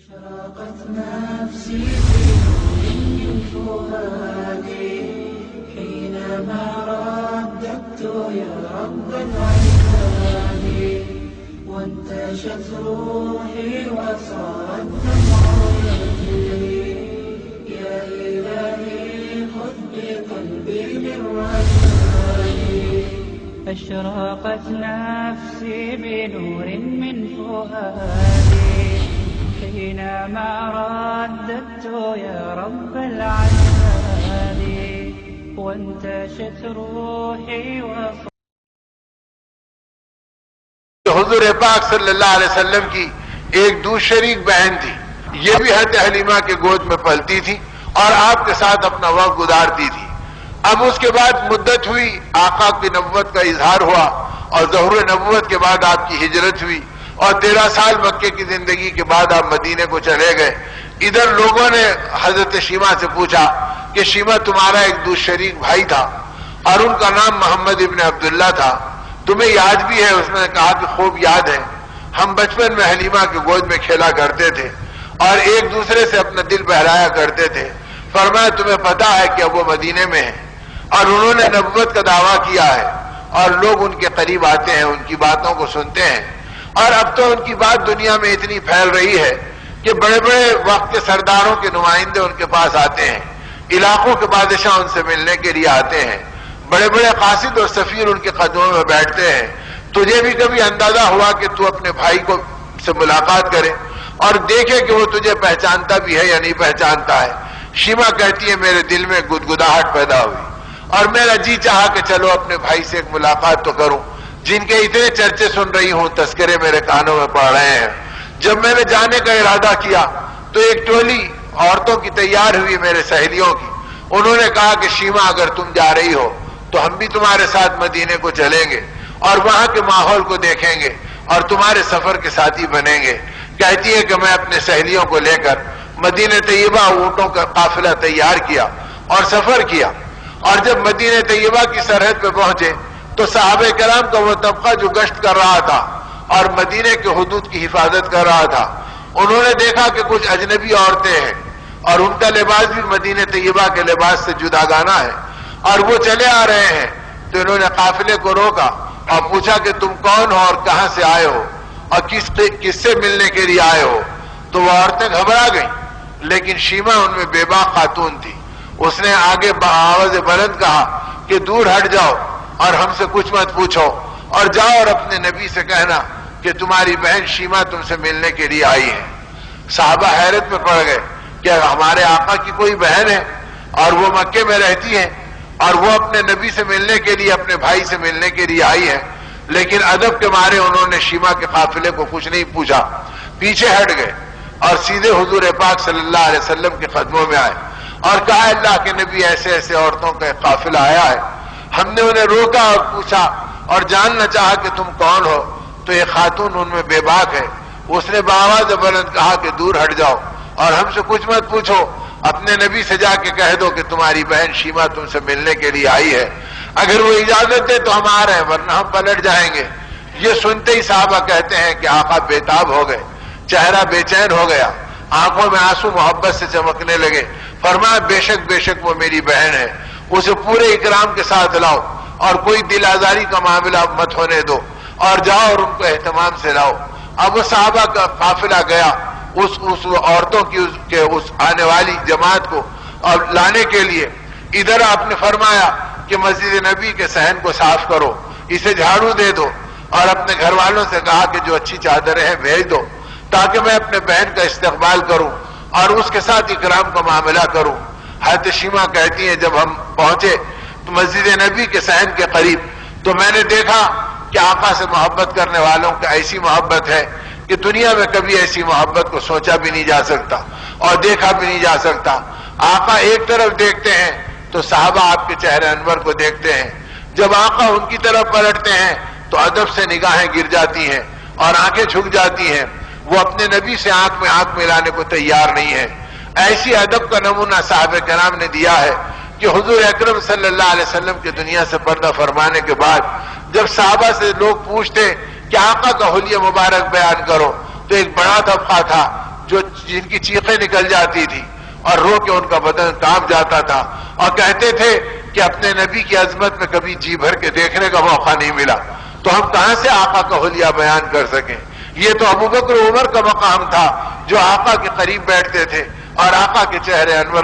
أشرقت نفسي بنور من فؤادي حينما رددت يا رب العباد وانتشت روحي وصار الدمع يجري يا إلهي خذ بقلبي بالرشاد أشرقت نفسي بنور من فؤادي حينما رددت يا رب العباد وانتشت روحي حضور پاک صلی اللہ علیہ وسلم کی ایک دوشریک بہن تھی، یہ بھی حضرت حلیمہ کے گود میں پلتی تھی اور آپ کے ساتھ اپنا وقت گزارتی تھی۔ اب اس کے بعد مدت ہوئی، آقا کی نبوت کا اظہار ہوا اور ظہور نبوت کے بعد آپ کی ہجرت ہوئی اور 13 سال مکے کی زندگی کے بعد آپ مدینے کو چلے گئے۔ ادھر لوگوں نے حضرت شیمہ سے پوچھا کہ شیمہ تمہارا ایک دوشریک بھائی تھا اور ان کا نام محمد ابن عبداللہ تھا، تمہیں یاد بھی ہے؟ اس نے کہا کہ خوب یاد ہے، ہم بچپن میں حلیمہ کے گود میں کھیلا کرتے تھے اور ایک دوسرے سے اپنا دل بہلایا کرتے تھے۔ فرمایا تمہیں پتا ہے کہ اب وہ مدینے میں ہیں اور انہوں نے نبوت کا دعویٰ کیا ہے اور لوگ ان کے قریب آتے ہیں، ان کی باتوں کو سنتے ہیں، اور اب تو ان کی بات دنیا میں اتنی پھیل رہی ہے کہ بڑے بڑے وقت کے سرداروں کے نمائندے ان کے پاس آتے ہیں، علاقوں کے بادشاہ ان سے ملنے کے لیے آتے ہیں، بڑے بڑے قاصد اور سفیر ان کے قدموں میں بیٹھتے ہیں۔ تجھے بھی کبھی اندازہ ہوا کہ تو اپنے بھائی کو سے ملاقات کرے اور دیکھے کہ وہ تجھے پہچانتا بھی ہے یا نہیں پہچانتا ہے؟ شیمہ کہتی ہے میرے دل میں گدگداہٹ پیدا ہوئی اور میرا جی چاہا کہ چلو اپنے بھائی سے ایک ملاقات تو کروں جن کے اتنے چرچے سن رہی ہوں، تذکرے میرے کانوں میں پڑ رہے ہیں۔ جب میں نے جانے کا ارادہ کیا تو ایک ٹولی عورتوں کی تیار ہوئی میرے سہیلیوں کی، انہوں نے کہا کہ شیمہ اگر تم جا رہی ہو تو ہم بھی تمہارے ساتھ مدینے کو چلیں گے اور وہاں کے ماحول کو دیکھیں گے اور تمہارے سفر کے ساتھی بنیں گے۔ کہتی ہے کہ میں اپنے سہیلیوں کو لے کر مدینہ طیبہ اونٹوں کا قافلہ تیار کیا اور سفر کیا، اور جب مدینہ طیبہ کی سرحد پہ پہنچے تو صحابہ کرام کا وہ طبقہ جو گشت کر رہا تھا اور مدینے کے حدود کی حفاظت کر رہا تھا، انہوں نے دیکھا کہ کچھ اجنبی عورتیں ہیں اور ان کا لباس بھی مدینہ طیبہ کے لباس سے جداگانہ ہے اور وہ چلے آ رہے ہیں، تو انہوں نے قافلے کو روکا اور پوچھا کہ تم کون ہو اور کہاں سے آئے ہو اور کس سے ملنے کے لیے آئے ہو؟ تو وہ عورتیں گھبرا گئیں، لیکن شیمہ ان میں بے باک خاتون تھی۔ اس نے آگے آواز بلند کہا کہ دور ہٹ جاؤ اور ہم سے کچھ مت پوچھو اور جاؤ اور اپنے نبی سے کہنا کہ تمہاری بہن شیمہ تم سے ملنے کے لیے آئی ہے۔ صحابہ حیرت میں پڑ گئے کہ ہمارے آقا کی کوئی بہن ہے اور وہ مکے میں رہتی ہے اور وہ اپنے نبی سے ملنے کے لیے، اپنے بھائی سے ملنے کے لیے آئی ہے، لیکن ادب کے مارے انہوں نے شیمہ کے قافلے کو کچھ نہیں پوچھا، پیچھے ہٹ گئے اور سیدھے حضور پاک صلی اللہ علیہ وسلم کے قدموں میں آئے اور کہا اللہ کے نبی ایسے ایسے عورتوں کا ایک قافلہ آیا ہے۔ ہم نے انہیں روکا اور پوچھا اور جاننا چاہا کہ تم کون ہو، تو یہ خاتون ان میں بے باک ہے۔ اس نے بآواز بلند کہا کہ دور ہٹ جاؤ اور ہم سے کچھ مت پوچھو، اپنے نبی سے جا کے کہہ دو کہ تمہاری بہن شیمہ تم سے ملنے کے لیے آئی ہے، اگر وہ اجازت دے تو ہم آ رہے ہیں ورنہ ہم پلٹ جائیں گے۔ یہ سنتے ہی صحابہ کہتے ہیں کہ آقا بےتاب ہو گئے، چہرہ بے چین ہو گیا، آنکھوں میں آنسو محبت سے چمکنے لگے۔ فرمایا بے شک وہ میری بہن ہے، اسے پورے اکرام کے ساتھ لاؤ اور کوئی دل آزاری کا معاملہ مت ہونے دو اور جاؤ اور ان کو اہتمام سے لاؤ۔ اب وہ صحابہ کا قافلہ گیا اس عورتوں کی اس آنے والی جماعت کو اور لانے کے لیے۔ ادھر آپ نے فرمایا کہ مسجد نبی کے صحن کو صاف کرو، اسے جھاڑو دے دو اور اپنے گھر والوں سے کہا کہ جو اچھی چادریں ہیں بھیج دو تاکہ میں اپنے بہن کا استقبال کروں اور اس کے ساتھ اکرام کا معاملہ کروں۔ حضرت شیمہ کہتی ہیں جب ہم پہنچے تو مسجد نبی کے صحن کے قریب تو میں نے دیکھا کہ آقا سے محبت کرنے والوں کی ایسی محبت ہے کہ دنیا میں کبھی ایسی محبت کو سوچا بھی نہیں جا سکتا اور دیکھا بھی نہیں جا سکتا۔ آقا ایک طرف دیکھتے ہیں تو صحابہ آپ کے چہرے انور کو دیکھتے ہیں، جب آقا ان کی طرف پلٹتے ہیں تو ادب سے نگاہیں گر جاتی ہیں اور آنکھیں جھک جاتی ہیں، وہ اپنے نبی سے آنکھ میں آنکھ ملانے کو تیار نہیں ہے۔ ایسی ادب کا نمونہ صحابہ کرام نے دیا ہے کہ حضور اکرم صلی اللہ علیہ وسلم کی دنیا سے پردہ فرمانے کے بعد جب صحابہ سے لوگ پوچھتے کہ آقا کا حلیہ مبارک بیان کرو تو ایک بڑا طبقہ تھا جن کی چیخیں نکل جاتی تھی اور رو کے ان کا بدن کانپ جاتا تھا اور کہتے تھے کہ اپنے نبی کی عظمت میں کبھی جی بھر کے دیکھنے کا موقع نہیں ملا تو ہم کہاں سے آقا کا حلیہ بیان کر سکیں. یہ تو ابوبکر و عمر کا مقام تھا جو آقا کے قریب بیٹھتے تھے اور آقا کے چہرے انور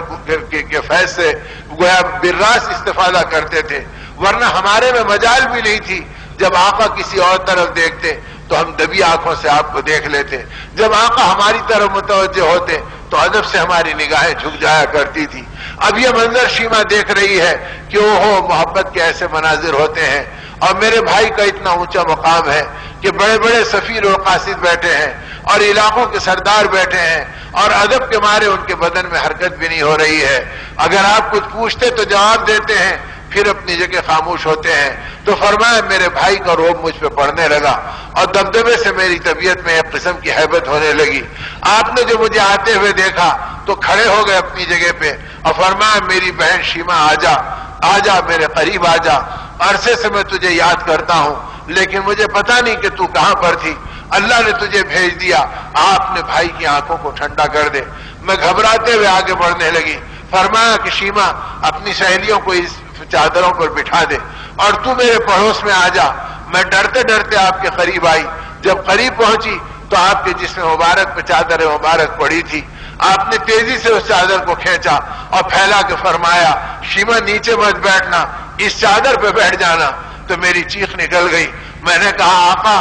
کے فیض سے گویا براس استفادہ کرتے تھے، ورنہ ہمارے میں مجال بھی نہیں تھی. جب آقا کسی اور طرف دیکھتے تو ہم دبی آنکھوں سے آپ کو دیکھ لیتے، جب آقا ہماری طرف متوجہ ہوتے تو ادب سے ہماری نگاہیں جھک جایا کرتی تھی. اب یہ منظر شیما دیکھ رہی ہے کہ اوہو محبت کے ایسے مناظر ہوتے ہیں اور میرے بھائی کا اتنا اونچا مقام ہے کہ بڑے بڑے سفیر و قاصد بیٹھے ہیں اور علاقوں کے سردار بیٹھے ہیں اور ادب کے مارے ان کے بدن میں حرکت بھی نہیں ہو رہی ہے. اگر آپ کچھ پوچھتے تو جواب دیتے ہیں، پھر اپنی جگہ خاموش ہوتے ہیں. تو فرمایا میرے بھائی کا روب مجھ پہ پڑنے لگا اور دبدبے سے میری طبیعت میں ایک قسم کی ہیبت ہونے لگی. آپ نے جو مجھے آتے ہوئے دیکھا تو کھڑے ہو گئے اپنی جگہ پہ اور فرمایا میری بہن شیما آ جا میرے قریب آ جا، عرصے سے میں تجھے یاد کرتا ہوں لیکن مجھے پتا نہیں کہ تو کہاں پر تھی، اللہ نے تجھے بھیج دیا، آپ نے بھائی کی آنکھوں کو ٹھنڈا کر دے. میں گھبراتے ہوئے آگے بڑھنے لگی. فرمایا کہ شیما اپنی سہیلیوں کو اس چادروں پر بٹھا دے اور تو میرے پڑوس میں آ جا. میں ڈرتے ڈرتے آپ کے قریب آئی. جب قریب پہنچی تو آپ کے جسم مبارک پہ چادر مبارک پڑی تھی. آپ نے تیزی سے اس چادر کو کھینچا اور پھیلا کے فرمایا شیما نیچے مت بیٹھنا، اس چادر پہ بیٹھ جانا. تو میری چیخ نکل گئی. میں نے کہا آقا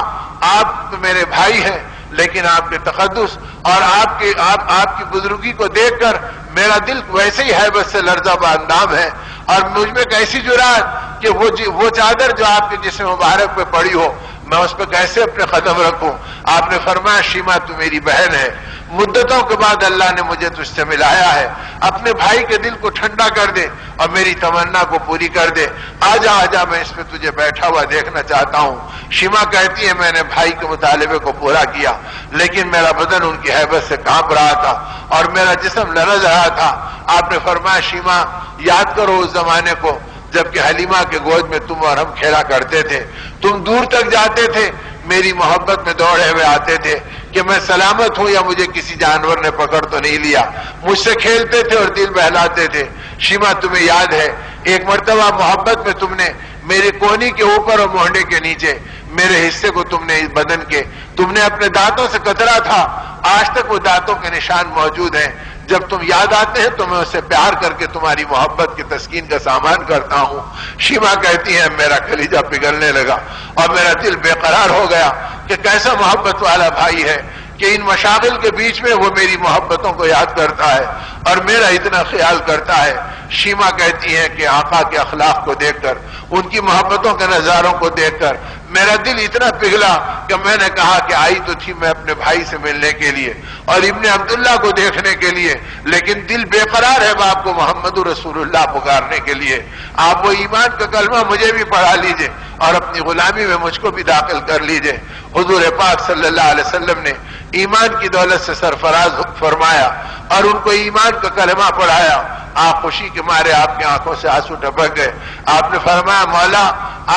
آپ تو میرے بھائی ہیں لیکن آپ کے تقدس اور آپ کی بزرگی کو دیکھ کر میرا دل ویسے ہی ہیبت سے لرزہ باندام ہے اور مجھ میں کیسی جرات کہ وہ چادر جو آپ کے جسم مبارک پہ پڑی ہو میں اس پہ کیسے اپنے قدم رکھوں. آپ نے فرمایا شیما تو میری بہن ہے، مدتوں کے بعد اللہ نے مجھے تجھ سے ملایا ہے، اپنے بھائی کے دل کو ٹھنڈا کر دے اور میری تمنا کو پوری کر دے. آجا میں اس پہ تجھے بیٹھا ہوا دیکھنا چاہتا ہوں. شیما کہتی ہے میں نے بھائی کے مطالبے کو پورا کیا لیکن میرا بدن ان کی ہیبت سے کانپ رہا تھا اور میرا جسم لرز رہا تھا. آپ نے فرمایا شیما یاد کرو اس زمانے کو جبکہ حلیمہ کے گود میں تم اور ہم کھیلا کرتے تھے، تم دور تک جاتے تھے، میری محبت میں دوڑے ہوئے آتے تھے کہ میں سلامت ہوں یا مجھے کسی جانور نے پکڑ تو نہیں لیا، مجھ سے کھیلتے تھے اور دل بہلاتے تھے. شیما تمہیں یاد ہے ایک مرتبہ محبت میں تم نے میرے کونی کے اوپر اور مونڈے کے نیچے میرے حصے کو تم نے اس بدن کے تم نے اپنے دانتوں سے کترا تھا، آج تک وہ دانتوں کے نشان موجود ہیں. جب تم یاد آتے ہیں تو میں اسے پیار کر کے تمہاری محبت کی تسکین کا سامان کرتا ہوں. شیما کہتی ہے میرا کلیجہ پگھلنے لگا اور میرا دل بے قرار ہو گیا کہ کیسا محبت والا بھائی ہے کہ ان مشاغل کے بیچ میں وہ میری محبتوں کو یاد کرتا ہے اور میرا اتنا خیال کرتا ہے. شیما کہتی ہے کہ آقا کے اخلاق کو دیکھ کر ان کی محبتوں کے نظاروں کو دیکھ کر میرا دل اتنا پگھلا کہ میں نے کہا کہ آئی تو تھی میں اپنے بھائی سے ملنے کے لیے اور ابن عبداللہ کو دیکھنے کے لیے لیکن دل بے قرار ہے باپ کو محمد رسول اللہ پکارنے کے لیے. آپ وہ ایمان کا کلمہ مجھے بھی پڑھا لیجئے اور اپنی غلامی میں مجھ کو بھی داخل کر لیجئے. حضور پاک صلی اللہ علیہ وسلم نے ایمان کی دولت سے سرفراز فرمایا اور ان کو ایمان کا کلمہ پڑھایا. آپ خوشی کے مارے آپ کی آنکھوں سے آنسو ٹپک گئے. آپ نے فرمایا مولا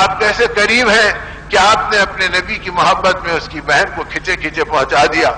آپ کیسے کریم ہیں کہ آپ نے اپنے نبی کی محبت میں اس کی بہن کو کھچے کھچے پہنچا دیا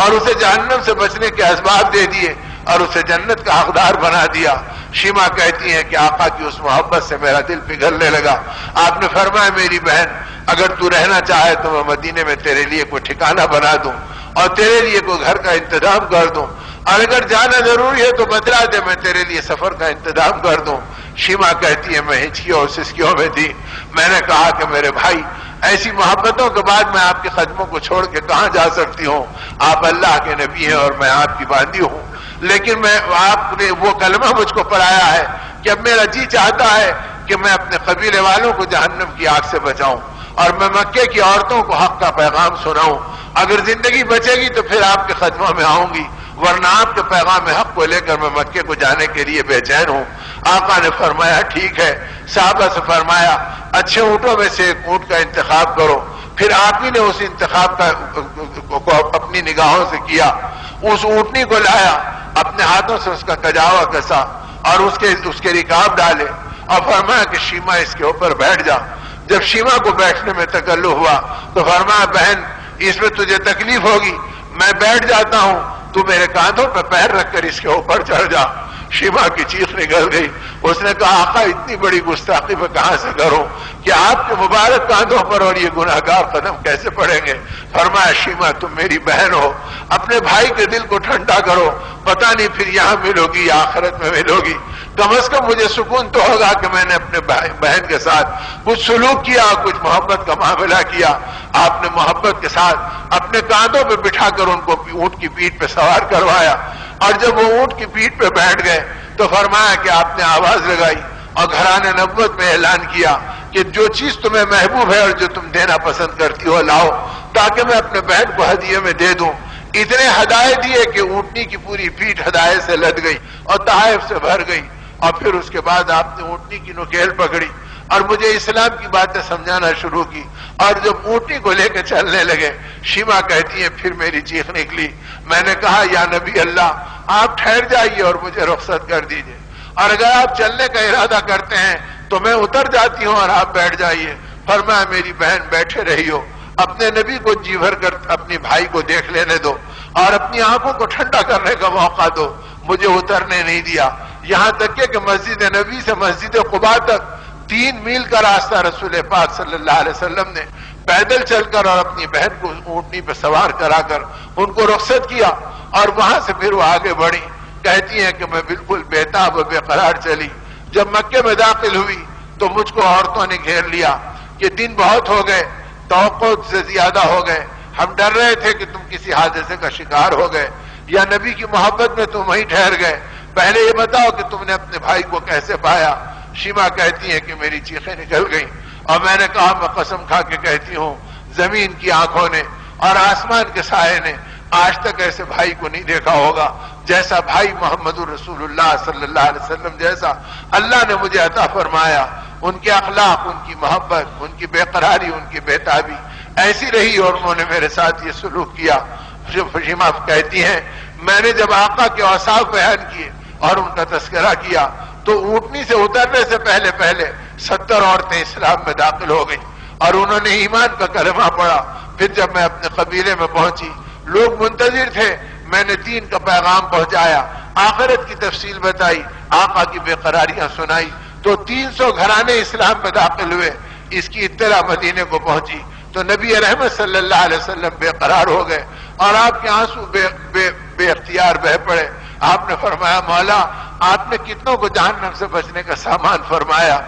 اور اسے جہنم سے بچنے کے اسباب دے دیے اور اسے جنت کا حقدار بنا دیا. شیما کہتی ہیں کہ آقا کی اس محبت سے میرا دل پگھلنے لگا. آپ نے فرمایا میری بہن اگر تو رہنا چاہے تو میں مدینے میں تیرے لیے کوئی ٹھکانہ بنا دوں اور تیرے لیے کوئی گھر کا انتظام کر دوں اور اگر جانا ضروری ہے تو بتلا دے میں تیرے لیے سفر کا انتظام کر دوں. شیما کہتی ہے میں ہچکیوں اور سسکیوں میں تھی. میں نے کہا کہ میرے بھائی ایسی محبتوں کے بعد میں آپ کے قدموں کو چھوڑ کے کہاں جا سکتی ہوں؟ آپ اللہ کے نبی ہیں اور میں آپ کی باندھی ہوں لیکن آپ نے وہ کلمہ مجھ کو پڑھایا ہے کہ اب میرا جی چاہتا ہے کہ میں اپنے قبیلے والوں کو جہنم کی آگ سے بچاؤں اور میں مکے کی عورتوں کو حق کا پیغام سناؤں. اگر زندگی بچے گی تو پھر آپ کے قدموں میں آؤں گی ورنہ آپ کے پیغام حق کو لے کر میں مکے کو جانے کے لیے بے چین ہوں. آقا نے فرمایا ٹھیک ہے. صحابہ سے فرمایا اچھے اونٹوں میں سے ایک اونٹ کا انتخاب کرو. پھر آپ ہی نے اس انتخاب کو اپنی نگاہوں سے کیا. اس اونٹنی کو لایا اپنے ہاتھوں سے اس کا کجاوا کسا اور اس کے رکاب ڈالے اور فرمایا کہ شیما اس کے اوپر بیٹھ جا. جب شیما کو بیٹھنے میں تکلف ہوا تو فرمایا بہن اس میں تجھے تکلیف ہوگی، میں بیٹھ جاتا ہوں، تو تو میرے کاندھوں پہ پیر رکھ کر اس کے اوپر چڑھ جا۔ شیما کی چیخ نکل گئی، اس نے کہا آقا اتنی بڑی گستاخی میں کہاں سے کروں کہ آپ کے مبارک کاندھوں پر اور یہ گناہگار قدم کیسے پڑیں گے؟ فرمایا شیما تم میری بہن ہو، اپنے بھائی کے دل کو ٹھنڈا کرو، پتہ نہیں پھر یہاں ملو گی یا آخرت میں ملو گی، کم از کم مجھے سکون تو ہوگا کہ میں نے اپنے بہن کے ساتھ کچھ سلوک کیا، کچھ محبت کا معاملہ کیا۔ آپ نے محبت کے ساتھ اپنے کاندھوں پہ بٹھا کر ان کو اونٹ کی پیٹھ پہ سوار کروایا، اور جب وہ اونٹ کی پیٹھ پہ بیٹھ گئے تو فرمایا کہ آپ نے آواز لگائی اور گھرانے نبوت میں اعلان کیا کہ جو چیز تمہیں محبوب ہے اور جو تم دینا پسند کرتی ہو لاؤ، تاکہ میں اپنے بہن کو ہدیے میں دے دوں۔ اتنے ہدایے دیے کہ اونٹنی کی پوری پیٹھ ہدایے سے لد گئی اور تحائف سے بھر گئی، اور پھر اس کے بعد آپ نے اونٹنی کی نکیل پکڑی اور مجھے اسلام کی باتیں سمجھانا شروع کی، اور جب اونٹنی کو لے کے چلنے لگے، شیما کہتی ہیں پھر میری چیخ نکلی، میں نے کہا یا نبی اللہ آپ ٹھہر جائیے اور مجھے رخصت کر دیجئے، اور اگر آپ چلنے کا ارادہ کرتے ہیں تو میں اتر جاتی ہوں اور آپ بیٹھ جائیے۔ فرمایا میری بہن بیٹھے رہی ہو، اپنے نبی کو جی بھر کر اپنی بھائی کو دیکھ لینے دو اور اپنی آنکھوں کو ٹھنڈا کرنے کا موقع دو۔ مجھے اترنے نہیں دیا، یہاں تک کہ مسجد نبی سے مسجد قباء تک 3 میل کا راستہ رسول پاک صلی اللہ علیہ وسلم نے پیدل چل کر اور اپنی بہن کو اونٹنی پہ سوار کرا کر ان کو رخصت کیا، اور وہاں سے پھر وہ آگے بڑھی۔ کہتی ہیں کہ میں بالکل بےتاب و بے قرار چلی۔ جب مکے میں داخل ہوئی تو مجھ کو عورتوں نے گھیر لیا کہ دن بہت ہو گئے، توقع سے زیادہ ہو گئے، ہم ڈر رہے تھے کہ تم کسی حادثے کا شکار ہو گئے یا نبی کی محبت میں تم وہیں ٹھہر گئے، پہلے یہ بتاؤ کہ تم نے اپنے بھائی کو کیسے پایا؟ شیما کہتی ہے کہ میری چیخیں نکل گئیں، اور میں نے کہا میں قسم کھا کے کہتی ہوں زمین کی آنکھوں نے اور آسمان کے سائے نے آج تک ایسے بھائی کو نہیں دیکھا ہوگا جیسا بھائی محمد رسول اللہ صلی اللہ علیہ وسلم جیسا اللہ نے مجھے عطا فرمایا۔ ان کے اخلاق، ان کی محبت، ان کی بے قراری، ان کی بےتابی ایسی رہی، اور انہوں نے میرے ساتھ یہ سلوک کیا۔ شیما کہتی ہیں میں نے جب آقا کے اوصاف بیان کیے اور ان کا تذکرہ کیا تو اونٹنی سے اترنے سے پہلے 70 عورتیں اسلام میں داخل ہو گئیں اور انہوں نے ایمان کا کلمہ پڑھا۔ پھر جب میں اپنے قبیلے میں پہنچی، لوگ منتظر تھے، میں نے دین کا پیغام پہنچایا، آخرت کی تفصیل بتائی، آقا کی بے قراریاں سنائی، تو 300 گھرانے اسلام میں داخل ہوئے۔ اس کی اطلاع مدینے کو پہنچی تو نبی رحمت صلی اللہ علیہ وسلم بے قرار ہو گئے اور آپ کے آنسو بے اختیار بہ پڑے۔ آپ نے فرمایا مولا آپ نے کتنوں کو جہنم سے بچنے کا سامان فرمایا۔